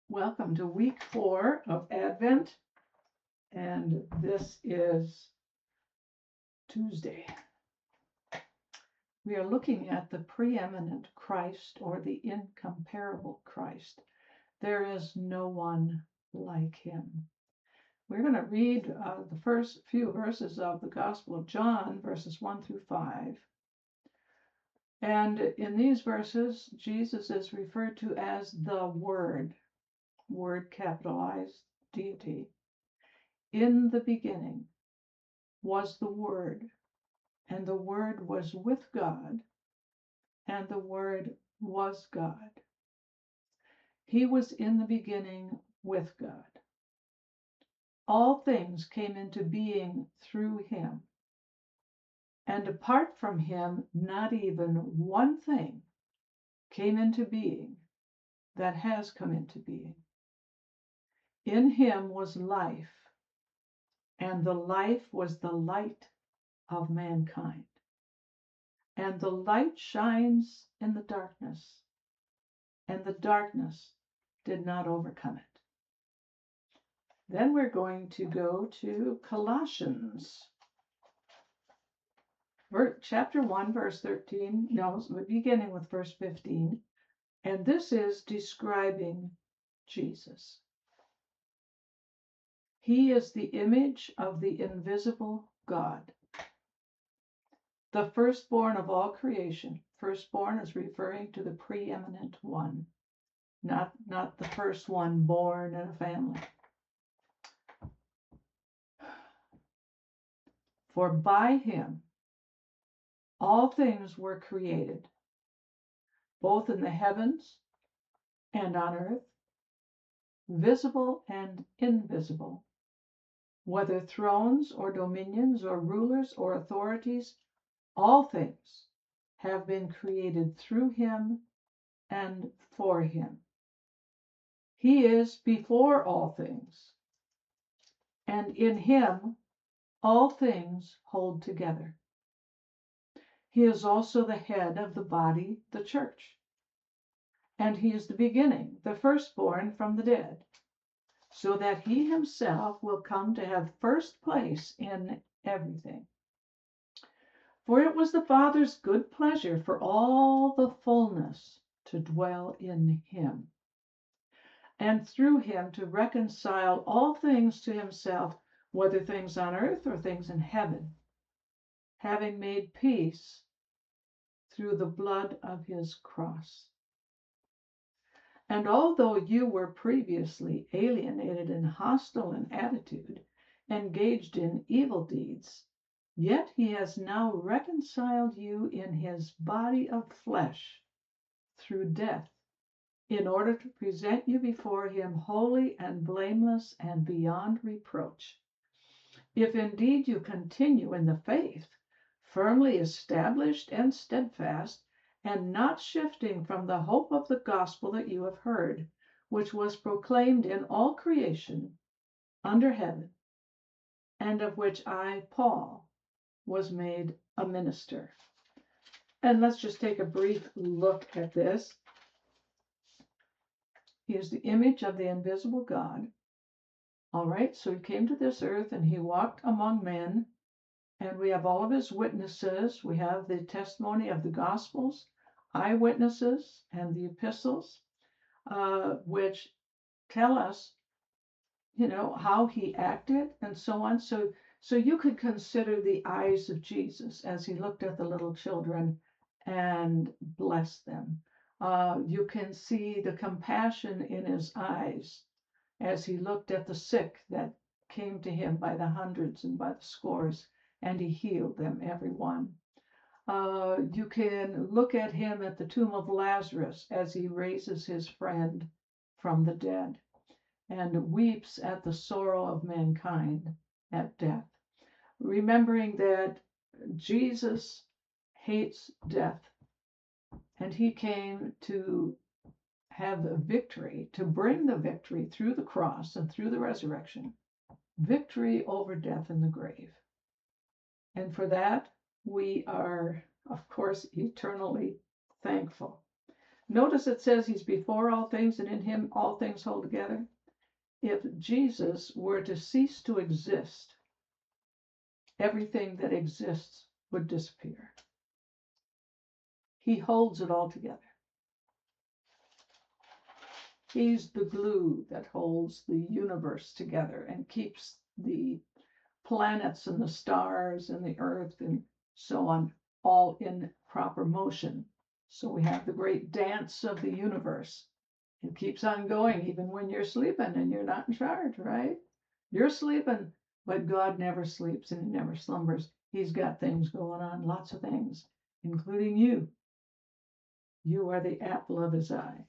Welcome to week 4 of Advent, and this is Tuesday. We are looking at the preeminent Christ, or the incomparable Christ. There is no one like him. We're going to read the first few verses of the Gospel of John, verses 1 through 5. And in these verses, Jesus is referred to as the Word capitalized, deity. In the beginning was the Word, and the Word was with God, and the Word was God. He was in the beginning with God. All things came into being through him, and apart from him, not even one thing came into being that has come into being. In him was life, and the life was the light of mankind. And the light shines in the darkness, and the darkness did not overcome it. Then we're going to go to Colossians, chapter 1, verse 13. No, we're beginning with verse 15. And this is describing Jesus. He is the image of the invisible God, the firstborn of all creation. Firstborn is referring to the preeminent one, not the first one born in a family. For by him all things were created, both in the heavens and on earth, visible and invisible, whether thrones or dominions or rulers or authorities. All things have been created through him and for him. He is before all things, and in him all things hold together. He is also the head of the body, the church, and he is the beginning, the firstborn from the dead, so that he himself will come to have first place in everything. For it was the Father's good pleasure for all the fullness to dwell in him, and through him to reconcile all things to himself, whether things on earth or things in heaven, having made peace through the blood of his cross. And although you were previously alienated and hostile in attitude, engaged in evil deeds, yet he has now reconciled you in his body of flesh through death, in order to present you before him holy and blameless and beyond reproach. If indeed you continue in the faith, firmly established and steadfast, and not shifting from the hope of the gospel that you have heard, which was proclaimed in all creation under heaven, and of which I, Paul, was made a minister. And let's just take a brief look at this. He is the image of the invisible God. All right, so he came to this earth and he walked among men, and we have all of his witnesses. We have the testimony of the Gospels, eyewitnesses, and the epistles, which tell us, how he acted and so on. So you could consider the eyes of Jesus as he looked at the little children and blessed them. You can see the compassion in his eyes as he looked at the sick that came to him by the hundreds and by the scores, and he healed them, every one. You can look at him at the tomb of Lazarus as he raises his friend from the dead and weeps at the sorrow of mankind at death, remembering that Jesus hates death, and he came to have the victory, to bring the victory through the cross and through the resurrection, victory over death and the grave. And for that, we are, of course, eternally thankful. Notice it says he's before all things, and in him all things hold together. If Jesus were to cease to exist, everything that exists would disappear. He holds it all together. He's the glue that holds the universe together and keeps the planets and the stars and the earth and so on all in proper motion. So we have the great dance of the universe. It keeps on going even when you're sleeping and you're not in charge, right? You're sleeping, but God never sleeps and he never slumbers. He's got things going on, lots of things, including you. You are the apple of his eye.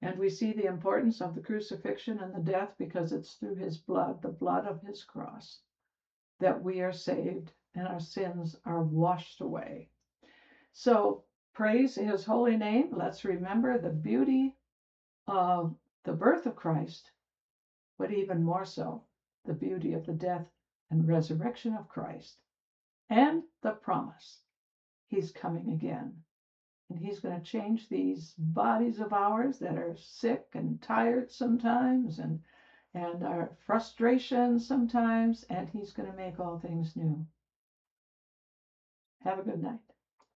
And we see the importance of the crucifixion and the death because it's through his blood, the blood of his cross, that we are saved and our sins are washed away. So praise his holy name. Let's remember the beauty of the birth of Christ, but even more so, the beauty of the death and resurrection of Christ and the promise he's coming again. And he's going to change these bodies of ours that are sick and tired sometimes and our frustrations sometimes, and he's going to make all things new. Have a good night.